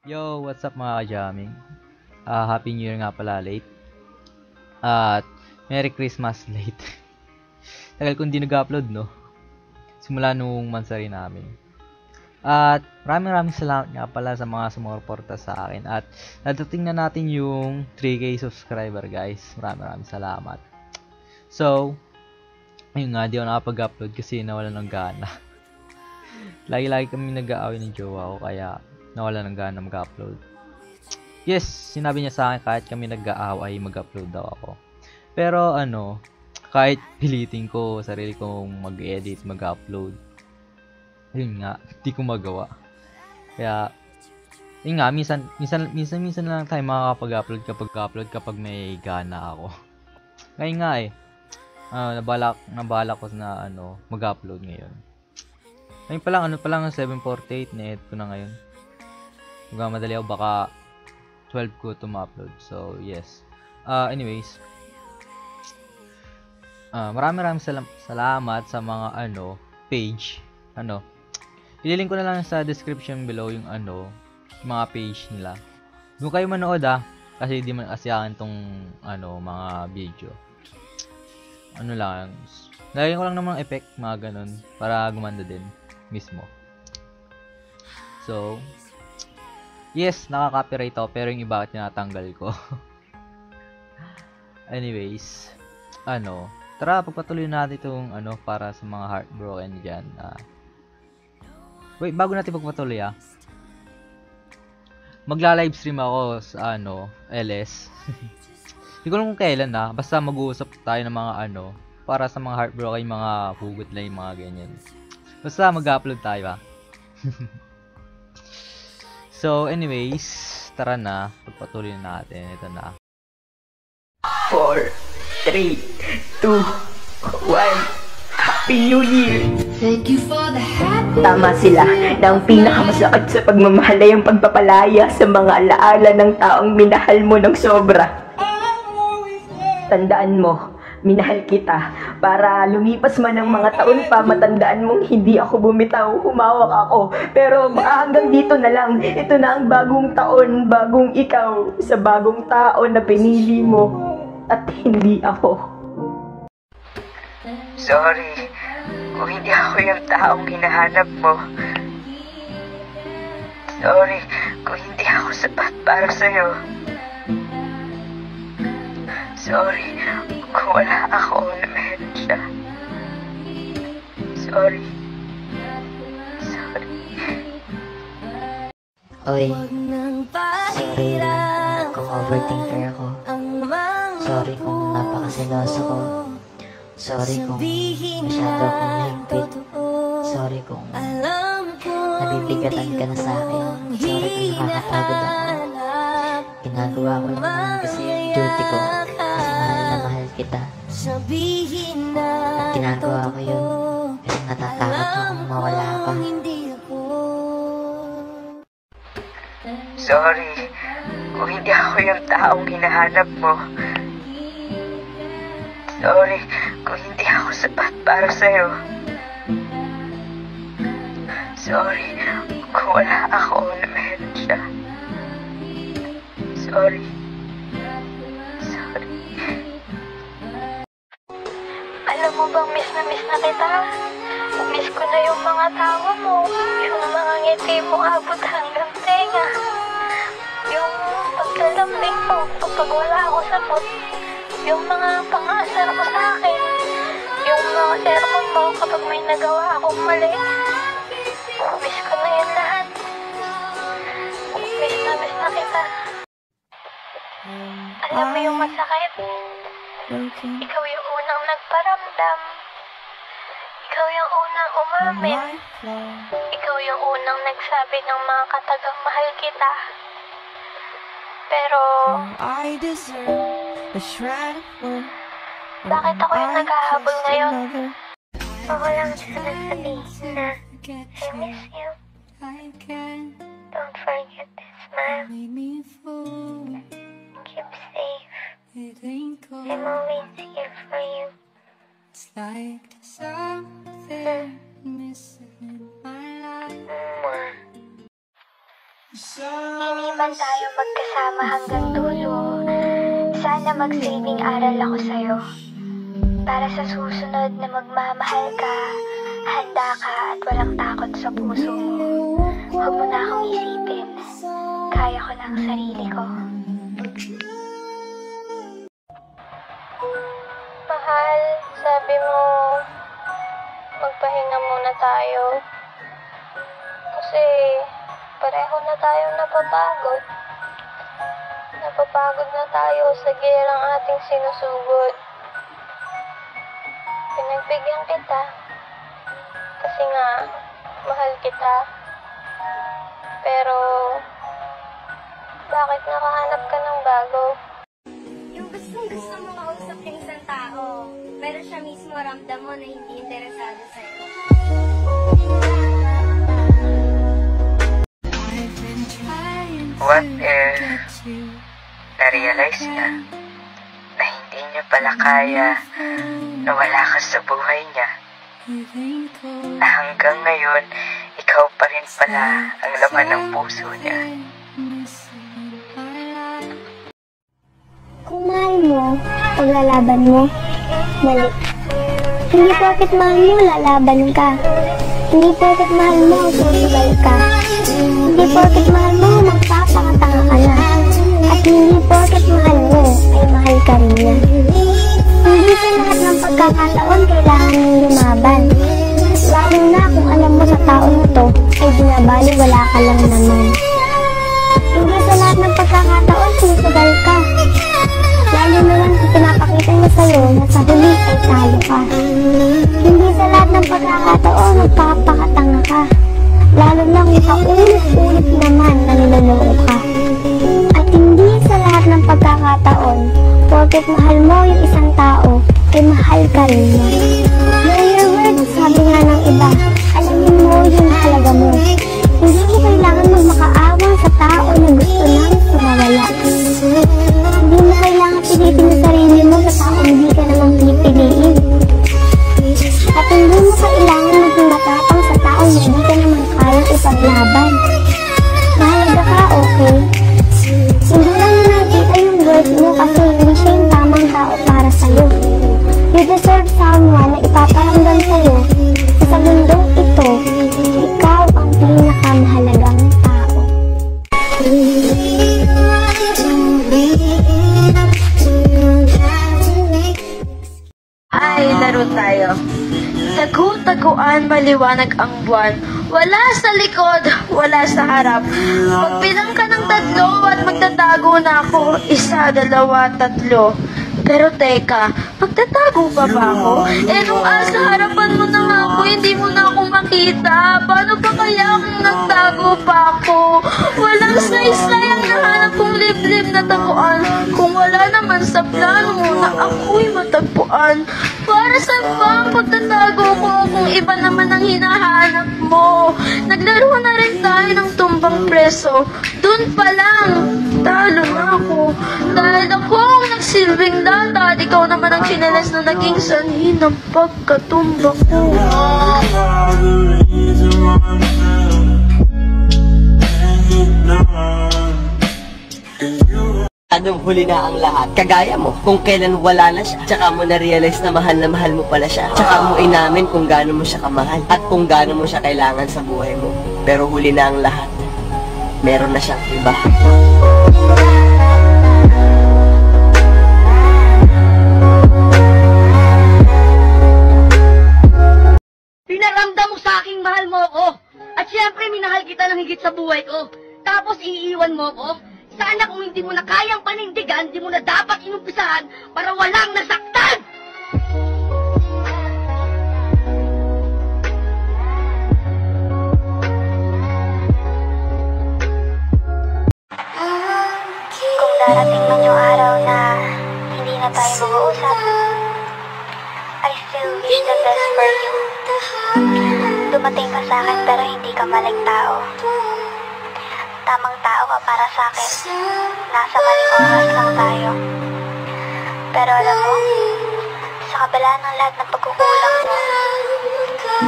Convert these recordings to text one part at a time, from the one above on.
Yo, what's up mga ka-jamming? Happy New Year nga pala late. At Merry Christmas late. Tagal kong di nag-upload, no? Simula nung mansari namin. At maraming salamat nga pala sa mga sumuporta sa akin. At nadating na natin yung 3K subscriber, guys. Maraming salamat. So, ayun nga, di ako nakapag-upload kasi nawala ng gana. Lagi-lagi kami nag-aaway ng jowa ko, kaya nawala ng gana mag-upload. Yes, sinabi niya sa akin kahit kami nag-aaway, mag-upload daw ako. Pero kahit pilitin ko sarili kong mag-edit, mag-upload, yun nga, hindi ko magawa. Kaya, yun nga, minsan lang tayo makakapag-upload kapag may gana ako. Ngayon nga nabalak ko na mag-upload ngayon. Ngayon pa lang 7:48 na edit ko na ngayon. Magmamadali ako, baka 12 ko to ma-upload. So, yes. Anyways, maraming salamat sa mga page. Ililink ko na lang sa description below yung mga page nila. Doon kayo manood kasi di man kasi akin tong mga video. Lagyan ko lang ng mga effect, mga ganun, para gumanda din mismo. So, yes, naka-copyright ako, pero yung iba tinatanggal ko. Anyways, tara, pagpatuloy natin itong para sa mga heartbroken dyan. Wait, bago natin pagpatuloy magla-livestream ako sa LS. Hindi ko alam kung kailan basta mag-uusap tayo ng mga para sa mga heartbroken, mga hugot lang, mga ganyan. Basta mag-upload tayo So, anyways, tara na, pagpatuloy natin. Ito na. 4, 3, 2, 1. Happy New Year! Thank you for the happy. Tama sila na ang pinakamasakit sa pagmamahal ay ang pagpapalaya sa mga alaala ng taong minahal mo ng sobra. Tandaan mo, minahal kita. Para lumipas man ng mga taon pa, matandaan mong hindi ako bumitaw, humawak ako. Pero hanggang dito na lang, ito na ang bagong taon, bagong ikaw, sa bagong tao na pinili mo, at hindi ako. Sorry, kung hindi ako yung taong hinahanap mo. Sorry, kung hindi ako sapat para sa'yo. Sorry, kung wala ako na meron siya. Sorry. Oy, sorry kung overthinker ako. Sorry kung napakaseloso ko. Sorry kung masyado akong mahigpit. Sorry kung nabibigatan ka na sa akin. Sorry kung nakakapagod ako. Ginagawa ko lang naman kasi yung duty ko. Kasi mahal kita. At ginagawa ko yun kasi natatakot akong mawala ka. Sorry, kung hindi ako yung taong hinahanap mo. Sorry, kung hindi ako sapat para sa'yo. Sorry, kung wala ako na meron siya. Sorry. Alam mo bang miss na kita? Miss ko na yung mga tawa mo, yung mga ngiti mo abot hanggang tenga, yung paglalambing mo kapag wala ako sa mood, yung mga pang-asar mo sa akin, yung mga sermon mo kapag may nagawa akong mali. Miss ko na yan lahat. Miss na kita. Alam mo yung masakit? Ikaw yung unang nagparamdam. Ikaw yung unang umamin. Ikaw yung unang nagsabi ng mga katagang mahal kita. Pero bakit ako yung naghahabol ngayon? Ako lang sana sabihin na I miss you. Don't forget to smile. Keep safe. I'm always here for you. It's like something missing in my life. Mwah. So Hindi man tayo magkasama hanggang dulo, sana magsilbing aral ako sa'yo. Para sa susunod na magmamahal ka, handa ka at walang takot sa puso mo. Huwag mo na akong isipin, kaya ko ng sarili ko. Mahal, sabi mo, magpahinga muna tayo. Kasi pareho na tayong napapagod. Napapagod na tayo sa gerang ating sinusugod. Pinagbigyan kita. Kasi nga, mahal kita. Pero, bakit nakahanap ka ng bago? Yung gusto mo kausap yung isang tao, pero siya mismo ramdam mo na hindi interesado sa'yo. What if na-realize niya na hindi niya pala kaya na wala ka sa buhay niya? Na hanggang ngayon, ikaw pa rin pala ang laman ng puso niya. Kung mahal mo, paglalaban mo, mali. Hindi porket mahal mo, lalaban ka. Hindi porket mahal mo, susugal ka. Hindi porket mahal mo, magpapakatanga ka na. At hindi porket mahal mo, ay mahal ka rin niya. Hindi sa lahat ng pagkakataon kailangan mong lumaban. Lalo na kung alam mo sa taong ito, ay binabali wala ka lang naman. Hindi sa lahat ng pagkakataon susugal ka. Lalo naman kung pinapakita niya sa'yo na sa huli ay talo ka. Hindi sa lahat ng pagkakataon magpapakatanga ka. Lalo na kung paulit-ulit naman na niloloko ka. At hindi sa lahat ng pagkakataon, porket mahal mo yung isang tao, ay mahal ka rin niya. Know your words, sabi nga ng iba, alamin mo yung halaga mo. Hindi mo kailangan magmakaawa sa tao na gusto nang sumawala. Hindi mo kailangan pilitin ang sarili mo sa tao hindi ka naman pipiliin. At hindi mo kailangan maging matapang sa tao na hindi ka naman kayang ipaglaban. Mahalaga ka, okay? Hindi lang na nakita yung worth mo kasi hindi siya yung tamang tao para sa'yo. You deserve someone na ipaparamdam sa'yo na sa mundong ito, ikaw ang pinakamahalagang tao. Ay, laro tayo. Tagu-taguan, maliwanag ang buwan. Wala sa likod, wala sa harap. Magbilang ka ng 3 at magtatago na ako. 1, 2, 3. Pero teka, magtatago pa ba ako? Nung sa harapan mo na nga ako, hindi mo na ako makita. Paano pa kaya kung nagtago pa ako? Walang saysay ang nahanap kong liblib na taguan. Kung wala naman sa plano mo na ako'y matagpuan. Para saan ba ang pagtatago ko kung iba naman ang hinahanap mo? Naglaro na rin tayo ng tumbang preso. Dun pa lang, talo na ako. Dahil ako ang nagsilbing lata at ikaw naman ang chinelas na naging sanhi ng pagkatumba ko. Anong huli na ang lahat? Kagaya mo, kung kailan wala na siya, tsaka mo na-realize na mahal mo pala siya. Tsaka mo inamin kung gaano mo siya kamahal at kung gaano mo siya kailangan sa buhay mo. Pero huli na ang lahat. Meron na siyang iba. Pinaramdam mo sa aking mahal mo ko. At syempre minahal kita ng higit sa buhay ko. Tapos iiwan mo ko. Sana kung hindi mo na kayang panindigan, di mo na dapat inumpisahan para walang nasaktan! Kung darating man yung araw na hindi na tayo mag-uusap, I still wish the best for you. Dumating ka sa akin pero hindi ka maling tao. Tamang tao ka para sa akin. Nasa maling oras lang tayo. Pero alam mo, sa kabila ng lahat ng pagkukulang mo,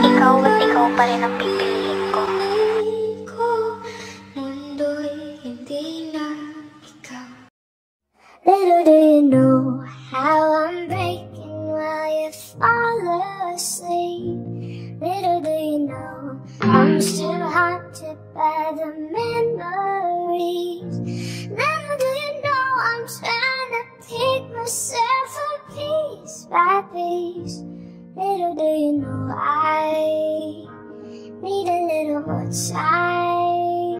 ikaw at ikaw pa rin ang pipiliin ko. Little do you know how I'm breaking while you fall asleep. Little do you know I'm still haunted by the memories. Little do you know I'm trying to pick myself up piece by piece. Little do you know I need a little more time.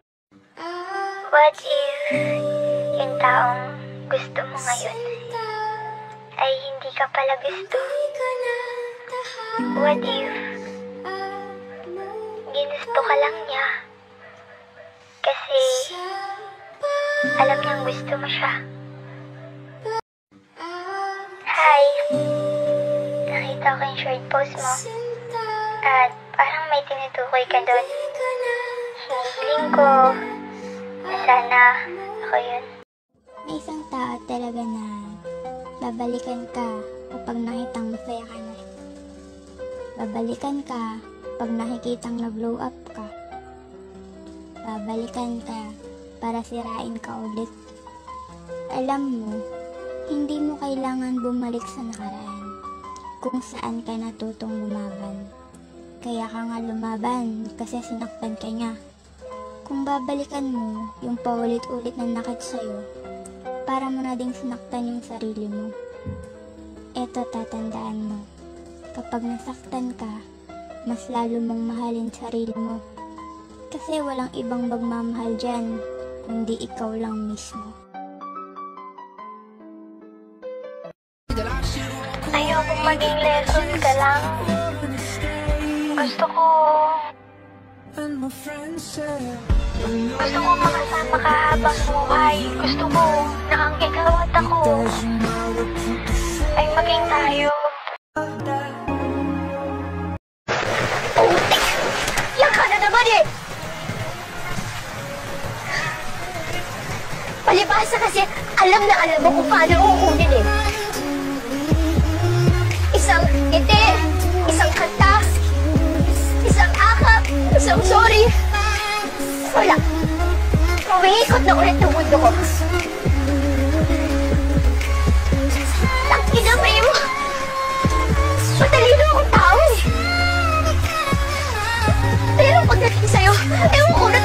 What if yung taong gusto mo ngayon ay hindi ka pala gusto? What if ginusto ka lang niya kasi alam niyang gusto mo siya? Hi! Nakita ko yung short post mo at parang may tinutukoy ka doon. Hinihiling ko na sana ako yun. May isang tao talaga na babalikan ka kapag nakitang masaya ka na. Babalikan ka pag nakikitang nag-blow up ka. Babalikan ka para sirain ka ulit. Alam mo, hindi mo kailangan bumalik sa nakaraan kung saan ka natutong lumaban. Kaya ka nga lumaban kasi sinaktan ka niya. Kung babalikan mo yung paulit-ulit na nakit sa'yo, para mo na ding sinaktan yung sarili mo. Eto, tatandaan mo. Kapag nasaktan ka, mas lalo mong mahalin sarili mo. Kasi walang ibang magmamahal dyan, kundi ikaw lang mismo. Ayokong maging lesson ka lang. Gusto ko makasama ka habang buhay. Gusto ko na ang ikaw at ako ay maging tayo. Yan ka na naman eh! Palibasa kasi alam na alam mo kung paano uunin eh. Isang ngiti, isang kanta, isang akap, isang sorry. Wala. Umiikot na ulit ng mundo ko. Tangina, Primo. Matalino akong tao eh. Pero pagdating sa'yo, ewan ko na